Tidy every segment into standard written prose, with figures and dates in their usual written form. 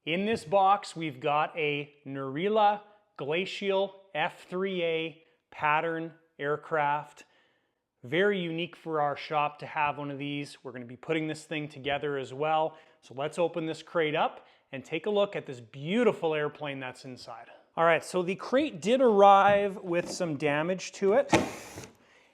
In this box, we've got a Nurila Glacial F3a pattern aircraft. Very unique for our shop to have one of these. We're going to be putting this thing together as well. So let's open this crate up and take a look at this beautiful airplane that's inside. All right, so the crate did arrive with some damage to it,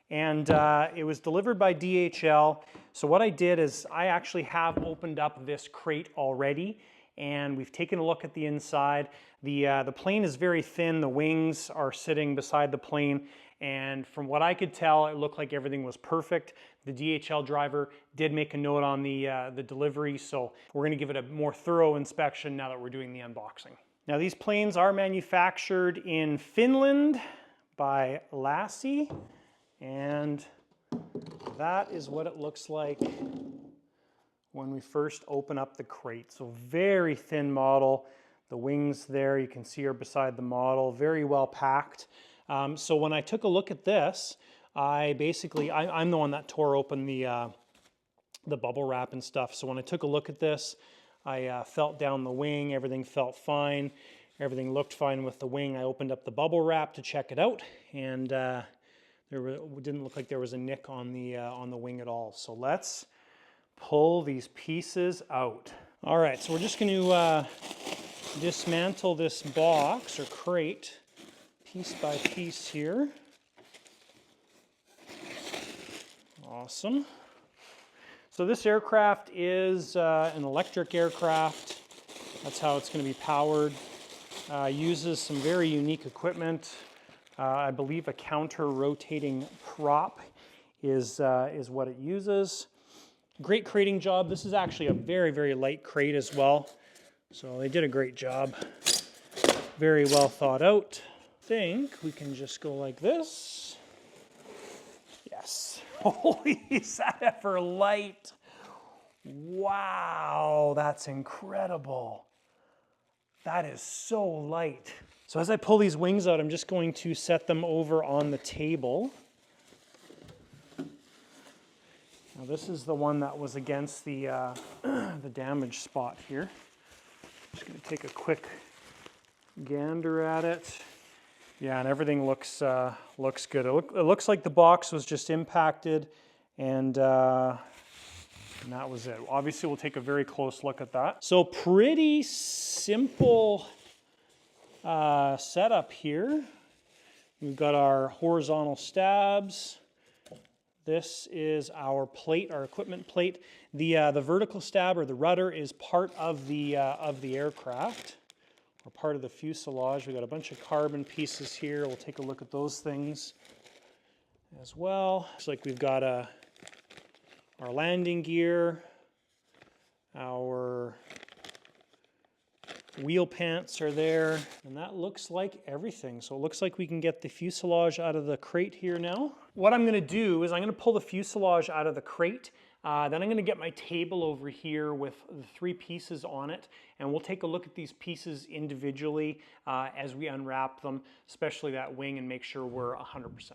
and it was delivered by DHL. So what I did is I actually have opened up this crate already, and we've taken a look at the inside. The plane is very thin. The wings are sitting beside the plane, and from what I could tell, it looked like everything was perfect. The DHL driver did make a note on the delivery, so we're going to give it a more thorough inspection now that we're doing the unboxing. Now these planes are manufactured in Finland by Lassie, and that is what it looks like when we first open up the crate. So very thin model. The wings there you can see are beside the model, very well packed. So when I took a look at this, I'm the one that tore open the bubble wrap and stuff. So when I took a look at this, I felt down the wing, everything felt fine. Everything looked fine with the wing. I opened up the bubble wrap to check it out, and didn't look like there was a nick on the wing at all. So let's pull these pieces out. All right, so we're just going to dismantle this box or crate piece by piece here. Awesome. So this aircraft is an electric aircraft. That's how it's going to be powered. Uses some very unique equipment. I believe a counter-rotating prop is what it uses. Great crating job. This is actually a very, very light crate as well. So they did a great job. Very well thought out. I think we can just go like this. Yes. Holy, is that ever light? Wow, that's incredible. That is so light. So as I pull these wings out, I'm just going to set them over on the table. Now this is the one that was against the damaged spot here. Just going to take a quick gander at it. Yeah, and everything looks good. It looks like the box was just impacted, and that was it. Obviously, we'll take a very close look at that. So pretty simple setup here. We've got our horizontal stabs. This is our plate, our equipment plate. The vertical stab or the rudder is part of the aircraft, or part of the fuselage. We've got a bunch of carbon pieces here. We'll take a look at those things as well. Looks like we've got our landing gear, our wheel pants are there, and that looks like everything. So it looks like we can get the fuselage out of the crate here now. What I'm going to do is I'm going to pull the fuselage out of the crate. Then I'm going to get my table over here with the 3 pieces on it, and we'll take a look at these pieces individually as we unwrap them, especially that wing, and make sure we're 100%.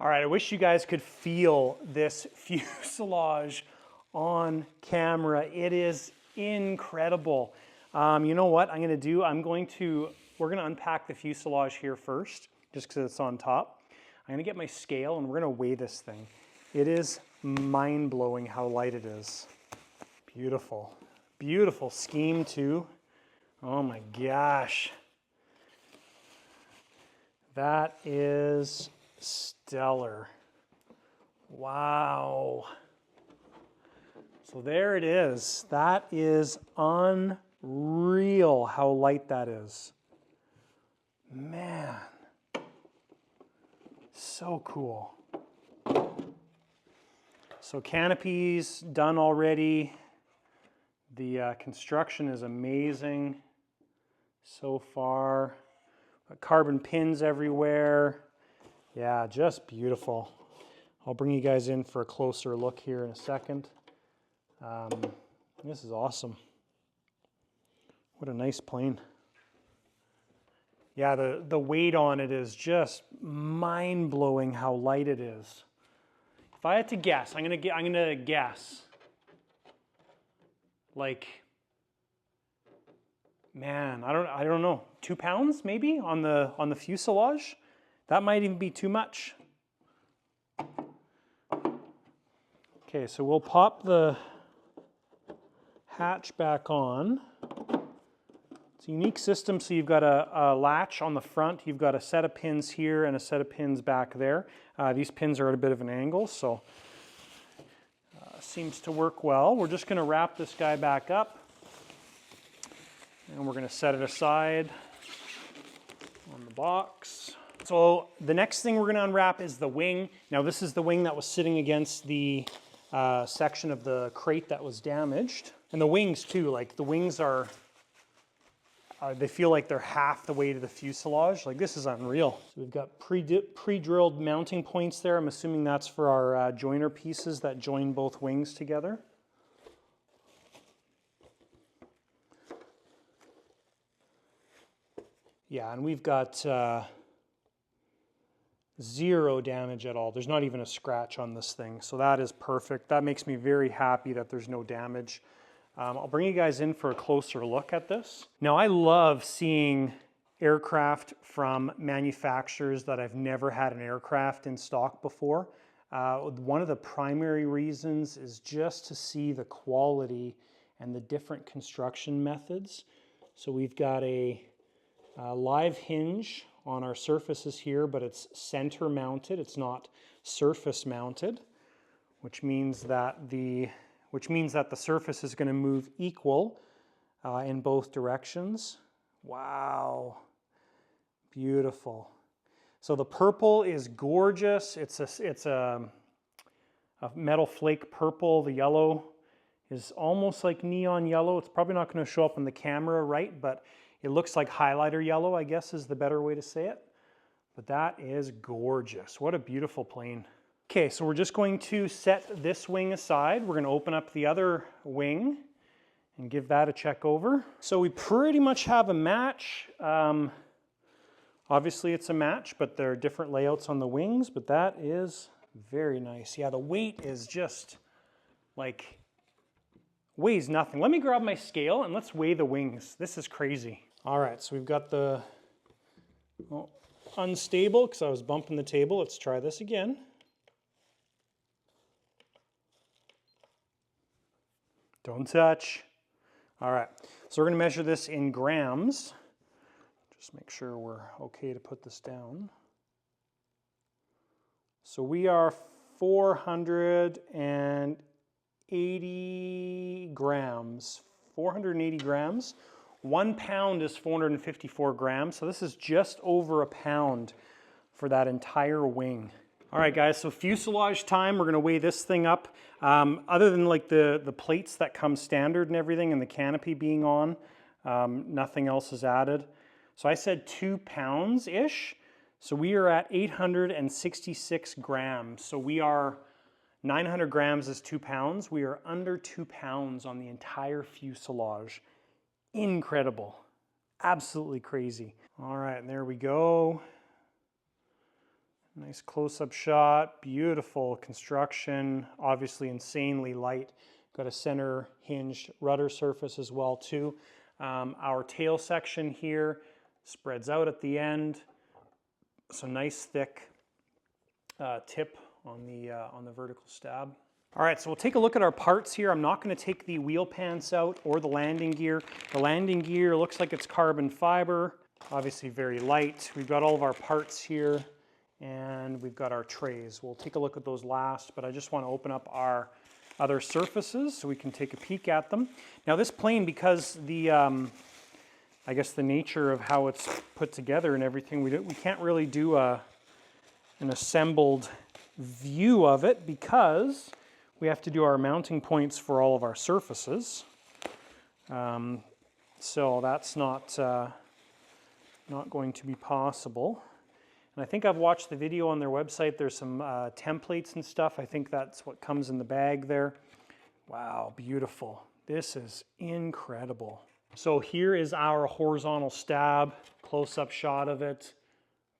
All right, I wish you guys could feel this fuselage on camera. It is incredible. You know what I'm going to do? We're going to unpack the fuselage here first, just because it's on top. I'm going to get my scale, and we're going to weigh this thing. It is mind-blowing how light it is. Beautiful. Beautiful scheme too. Oh my gosh. That is stellar. Wow. So there it is. That is unreal how light that is. Man. So cool. So canopy's done already. The construction is amazing so far. Got carbon pins everywhere. Yeah, just beautiful. I'll bring you guys in for a closer look here in a second. This is awesome. What a nice plane. Yeah, the weight on it is just mind-blowing how light it is. If I had to guess, I'm gonna guess like Man, I don't know, 2 pounds maybe on the fuselage? That might even be too much. Okay, so we'll pop the hatch back on. It's a unique system, so you've got a latch on the front, you've got a set of pins here and a set of pins back there. These pins are at a bit of an angle, so seems to work well. We're just going to wrap this guy back up, and we're going to set it aside on the box. So the next thing we're going to unwrap is the wing. Now this is the wing that was sitting against the section of the crate that was damaged. And the wings too, like the wings are, they feel like they're half the way to the fuselage. Like this is unreal. So we've got pre-drilled mounting points there. I'm assuming that's for our joiner pieces that join both wings together. Yeah, and we've got zero damage at all. There's not even a scratch on this thing. So that is perfect. That makes me very happy that there's no damage. I'll bring you guys in for a closer look at this. Now, I love seeing aircraft from manufacturers that I've never had an aircraft in stock before. One of the primary reasons is just to see the quality and the different construction methods. So we've got a live hinge on our surfaces here, but it's center mounted. It's not surface mounted, which means that the surface is going to move equal in both directions. Wow, beautiful. So the purple is gorgeous. It's a metal flake purple. The yellow is almost like neon yellow. It's probably not going to show up on the camera, right? But it looks like highlighter yellow, I guess is the better way to say it. But that is gorgeous. What a beautiful plane. Okay, so we're just going to set this wing aside. We're going to open up the other wing and give that a check over. So we pretty much have a match. Obviously it's a match, but there are different layouts on the wings, but that is very nice. Yeah, the weight is just like, weighs nothing. Let me grab my scale and let's weigh the wings. This is crazy. All right, so we've got the unstable because I was bumping the table. Let's try this again. Don't touch. All right, so we're going to measure this in grams. Just make sure we're okay to put this down. So we are 480 grams. 480 grams. 1 pound is 454 grams. So this is just over a pound for that entire wing. All right, guys, so fuselage time. We're going to weigh this thing up. Other than like the plates that come standard and everything and the canopy being on, nothing else is added. So I said 2 pounds-ish. So we are at 866 grams. So we are 900 grams is 2 pounds. We are under 2 pounds on the entire fuselage. Incredible. Absolutely crazy. All right, and there we go. Nice close-up shot. Beautiful construction. Obviously insanely light. Got a center hinged rudder surface as well too. Our tail section here spreads out at the end. So nice thick tip on the vertical stab. All right, so we'll take a look at our parts here. I'm not going to take the wheel pants out or the landing gear. The landing gear looks like it's carbon fiber, obviously very light. We've got all of our parts here and we've got our trays. We'll take a look at those last, but I just want to open up our other surfaces so we can take a peek at them. Now this plane, because the I guess the nature of how it's put together and everything, we can't really do an assembled view of it because we have to do our mounting points for all of our surfaces. So that's not going to be possible. And I think I've watched the video on their website. There's some templates and stuff. I think that's what comes in the bag there. Wow, beautiful. This is incredible. So here is our horizontal stab, close-up shot of it.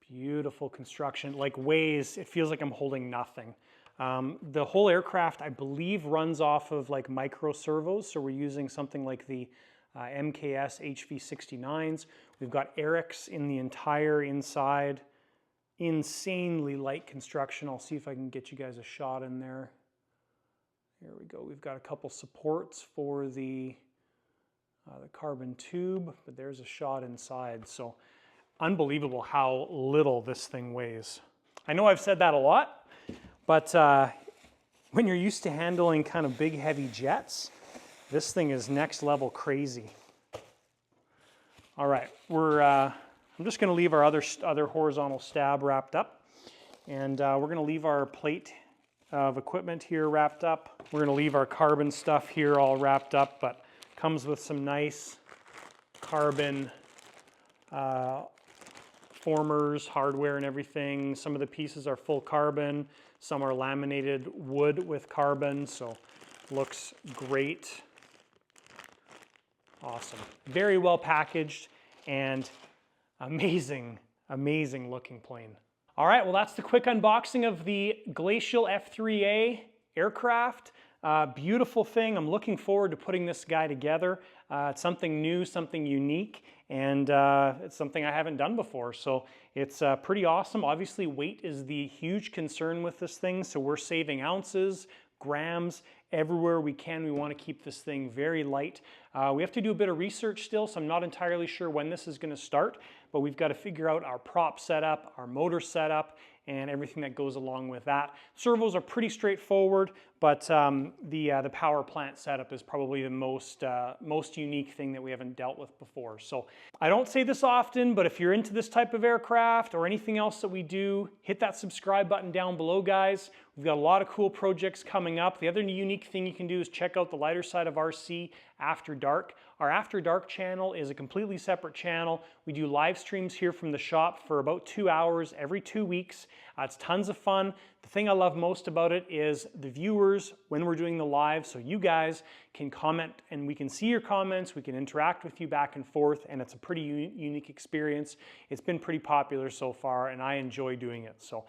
Beautiful construction, like weighs, it feels like I'm holding nothing. The whole aircraft, I believe, runs off of like micro servos. So we're using something like the MKS HV69s. We've got Erics in the entire inside. Insanely light construction. I'll see if I can get you guys a shot in there. There we go. We've got a couple supports for the carbon tube, but there's a shot inside. So unbelievable how little this thing weighs. I know I've said that a lot, but when you're used to handling kind of big heavy jets, this thing is next level crazy. All right, I'm just going to leave our other horizontal stab wrapped up, and we're going to leave our plate of equipment here wrapped up. We're going to leave our carbon stuff here all wrapped up, but comes with some nice carbon formers, hardware and everything. Some of the pieces are full carbon, some are laminated wood with carbon, so looks great. Awesome. Very well packaged and amazing, amazing looking plane. All right, well that's the quick unboxing of the Glacial F3a aircraft. Beautiful thing. I'm looking forward to putting this guy together. It's something new, something unique, and it's something I haven't done before. So it's pretty awesome. Obviously, weight is the huge concern with this thing, so we're saving ounces, grams, everywhere we can. We want to keep this thing very light. We have to do a bit of research still, so I'm not entirely sure when this is going to start, but we've got to figure out our prop setup, our motor setup, and everything that goes along with that. Servos are pretty straightforward, but the power plant setup is probably the most unique thing that we haven't dealt with before. So I don't say this often, but if you're into this type of aircraft or anything else that we do, hit that subscribe button down below, guys. We've got a lot of cool projects coming up. The other unique thing you can do is check out the lighter side of RC After Dark. Our After Dark channel is a completely separate channel. We do live streams here from the shop for about 2 hours every 2 weeks. It's tons of fun. The thing I love most about it is the viewers when we're doing the live, so you guys can comment and we can see your comments, we can interact with you back and forth, and it's a pretty unique experience. It's been pretty popular so far and I enjoy doing it. So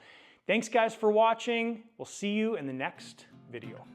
thanks guys for watching. We'll see you in the next video.